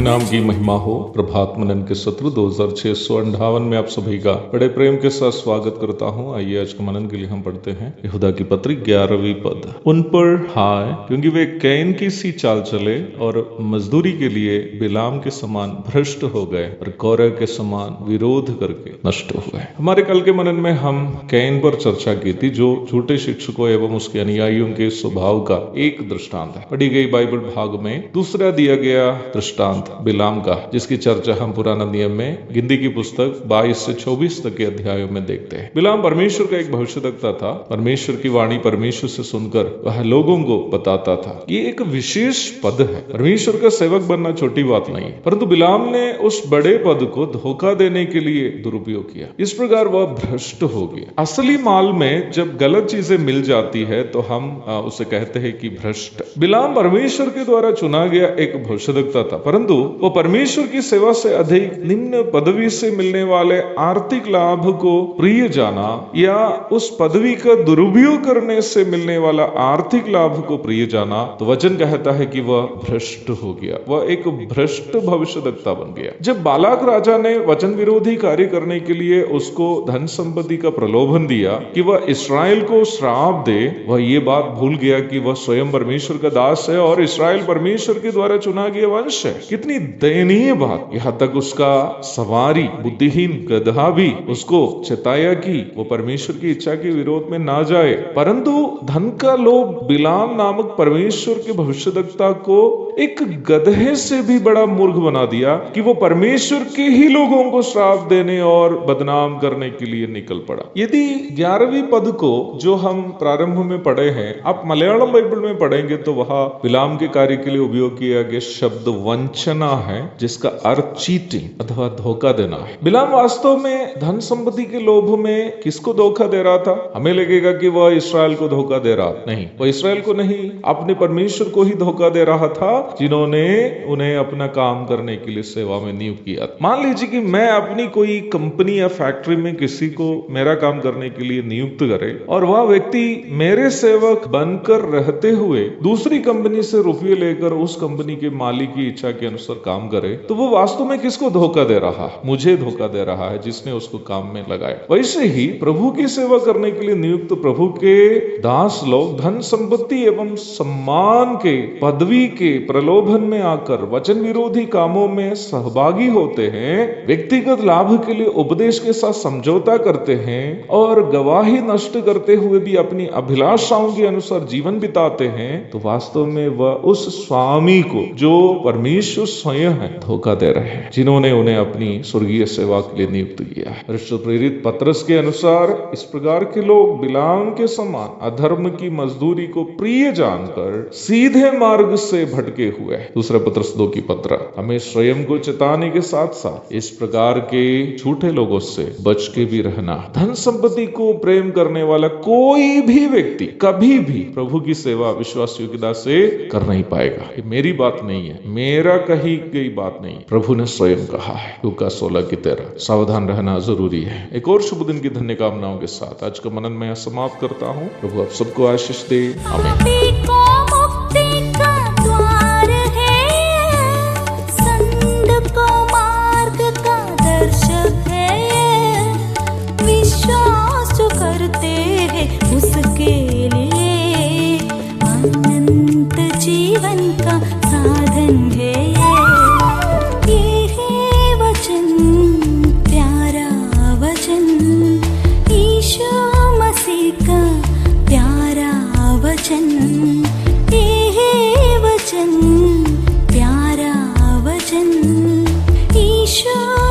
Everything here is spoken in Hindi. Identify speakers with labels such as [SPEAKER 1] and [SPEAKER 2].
[SPEAKER 1] नाम की महिमा हो। प्रभात मनन के सत्र 2658 में आप सभी का बड़े प्रेम के साथ स्वागत करता हूं। आइए आज के मनन के लिए हम पढ़ते हैं यहूदा की पत्री 11वीं पद। उन पर हाय, क्योंकि वे कैन की सी चाल चले और मजदूरी के लिए बिलाम के समान भ्रष्ट हो गए और कौरह के समान विरोध करके नष्ट हुए। हमारे कल के मनन में हम कैन पर चर्चा की थी, जो झूठे शिक्षकों एवं उसके अनुयायियों के स्वभाव का एक दृष्टांत है। पढ़ी गई बाइबल भाग में दूसरा दिया गया दृष्टांत बिलाम का, जिसकी चर्चा हम पुराना नियम में गिनती की पुस्तक 22 से 24 तक के अध्यायों में देखते हैं। बिलाम परमेश्वर का एक भविष्यद्वक्ता था। परमेश्वर की वाणी परमेश्वर से सुनकर वह लोगों को बताता था। ये एक विशेष पद है। परमेश्वर का सेवक बनना छोटी बात नहीं है, परंतु बिलाम ने उस बड़े पद को धोखा देने के लिए दुरुपयोग किया। इस प्रकार वह भ्रष्ट हो गया। असली माल में जब गलत चीजें मिल जाती है तो हम उसे कहते हैं कि भ्रष्ट। बिलाम परमेश्वर के द्वारा चुना गया एक भविष्यद्वक्ता था, परंतु वो परमेश्वर की सेवा से अधिक निम्न पदवी से मिलने वाले आर्थिक लाभ को प्रिय जाना या उस पदवी का दुरुपयोग करने से मिलने वाला आर्थिक लाभ को प्रिय जाना, तो वचन कहता है कि वह भ्रष्ट हो गया। वह एक भ्रष्ट भविष्यद्वक्ता बन गया। जब बालाक राजा ने वचन विरोधी कार्य करने के लिए उसको धन संपत्ति का प्रलोभन दिया कि वह इस्राएल को श्राप दे, वह ये बात भूल गया कि वह स्वयं परमेश्वर का दास है और इस्राएल परमेश्वर के द्वारा चुना गया वंश है। कितनी दयनीय बात। यहाँ तक उसका सवारी बुद्धिहीन गधा भी उसको चेताया कि वो परमेश्वर की इच्छा के विरोध में ना जाए, परंतु धन का लोभ बिलाम नामक परमेश्वर के भविष्यद्वक्ता को एक गधे से भी बड़ा मूर्ख बना दिया कि वो परमेश्वर के ही लोगों को श्राप देने और बदनाम करने के लिए निकल पड़ा। यदि 11वीं पद को जो हम प्रारंभ में पढ़े हैं आप मलयालम बाइबल में पढ़ेंगे तो वहां बिलाम के कार्य के लिए उपयोग किया गया शब्द वंचना है, जिसका अर्थ चीटिंग अथवा धोखा देना है। बिलाम वास्तव में धन संपत्ति के लोभ में किसको धोखा दे रहा था? हमें लगेगा कि वह इस्राएल को धोखा दे रहा, नहीं, वह इस्राएल को नहीं, अपने परमेश्वर को ही धोखा दे रहा था, जिन्होंने उन्हें अपना काम करने के लिए सेवा में नियुक्त किया। मान लीजिए कि मैं अपनी कोई कंपनी या फैक्ट्री में किसी को मेरा काम करने के लिए नियुक्त करे और वह व्यक्ति मेरे सेवक बनकर रहते हुए दूसरी कंपनी से रुपये लेकर उस कंपनी के मालिक की इच्छा के अनुसार काम करे, तो वो वास्तव में किसको धोखा दे रहा? मुझे धोखा दे रहा है, जिसने उसको काम में लगाया। वैसे ही प्रभु की सेवा करने के लिए नियुक्त प्रभु के दास लोग धन संपत्ति एवं सम्मान के पदवी के प्रलोभन में आकर वचन विरोधी कामों में सहभागी होते हैं, व्यक्तिगत लाभ के लिए उपदेश के साथ समझौता करते हैं और गवाही नष्ट करते हुए भी अपनी अभिलाषाओं के अनुसार जीवन बिताते हैं, तो वास्तव में वह उस स्वामी को जो परमेश्वर स्वयं है धोखा दे रहे हैं, जिन्होंने उन्हें अपनी स्वर्गीय सेवा के लिए नियुक्त किया है। पवित्र प्रेरित पत्रस के अनुसार इस प्रकार के लोग बिलाम के समान अधर्म की मजदूरी को प्रिय जानकर सीधे मार्ग से भटके हुए हैं। दूसरा पत्रस 2 की पत्र हमें स्वयं को चेताने के साथ साथ इस प्रकार के झूठे लोगों से बच के भी रहना। धन संपत्ति को प्रेम करने वाला कोई भी व्यक्ति कभी भी प्रभु की सेवा विश्वास योग्यता से कर नहीं पाएगा। ये मेरी बात नहीं है, मेरा कही गई बात नहीं, प्रभु ने स्वयं कहा है। लूका 16 की 13। सावधान रहना जरूरी है। एक और शुभ दिन की धन्य कामनाओं के साथ आज का मनन मैं समाप्त करता हूँ। प्रभु आप सबको आशीष दे। आमीन।
[SPEAKER 2] उसके लिए अनंत जीवन का साधन है। ये है वचन, प्यारा वचन, यीशु मसीह का प्यारा वचन। ईशो